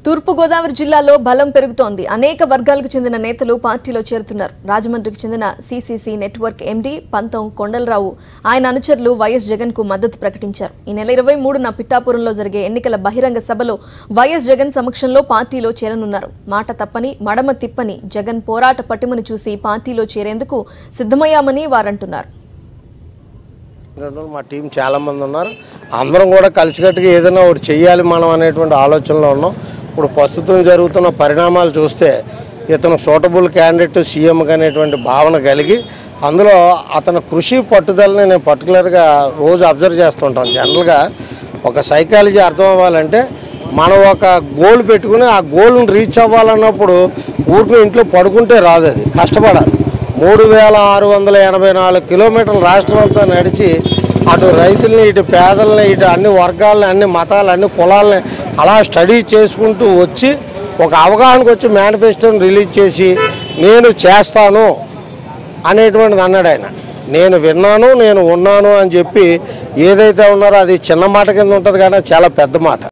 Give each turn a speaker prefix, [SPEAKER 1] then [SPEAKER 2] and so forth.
[SPEAKER 1] తూర్పు గోదావరి జిల్లాలో బలం పెరుగుతోంది. అనేక వర్గాలకు చెందిన నేతలు పార్టీలో చేరుతున్నారు. రాజమండ్రికి చెందిన సిసిసి నెట్వర్క్ ఎండీ పంతం కొండలరావు ఆయన అనుచరులు వైఎస్ జగన్ కు మద్దతు ప్రకటించారు. ఈ నెల 23న పిఠాపురంలో జరిగే ఎన్నికల బహిరంగ సభలో వైఎస్ జగన్ సమక్షంలో పార్టీలో చేరనున్నారు. మాట తప్పని మడమ తిప్పని జగన్ పోరాట పటిమను చూసి పార్టీలో చేరేందుకు సిద్ధమయ్యామని వారంటున్నారు.
[SPEAKER 2] మా టీం చాలా మంది ఉన్నారు. అందరం కూడా కలిసికట్టుగా ఏదైనా ఒకటి చెయ్యాలి మనం అనేటువంటి ఆలోచనలో ఉన్నాం. ఇప్పుడు ప్రస్తుతం జరుగుతున్న పరిణామాలు చూస్తే ఇతను సూటబుల్ క్యాండిడేట్ సీఎం అనేటువంటి భావన కలిగి అందులో అతని కృషి పట్టుదలని నేను పర్టికులర్గా రోజు అబ్జర్వ్ చేస్తుంటాను. జనరల్గా ఒక సైకాలజీ అర్థం అవ్వాలంటే మనం ఒక గోల్ పెట్టుకుని ఆ గోల్ని రీచ్ అవ్వాలన్నప్పుడు ఊరికి ఇంట్లో పడుకుంటే రాదు, అది కష్టపడాలి. 3684 కిలోమీటర్లు రాష్ట్రం అంతా నడిచి అటు రైతుల్ని ఇటు పేదల్ని ఇటు అన్ని వర్గాలని అన్ని మతాలు అన్ని కులాలని అలా స్టడీ చేసుకుంటూ వచ్చి ఒక అవగాహనకు వచ్చి మేనిఫెస్టోని రిలీజ్ చేసి నేను చేస్తాను అనేటువంటిది అన్నాడు ఆయన. నేను విన్నాను, నేను ఉన్నాను అని చెప్పి ఏదైతే ఉన్నారో అది చిన్న మాట కింద ఉంటుంది కానీ చాలా పెద్ద మాట.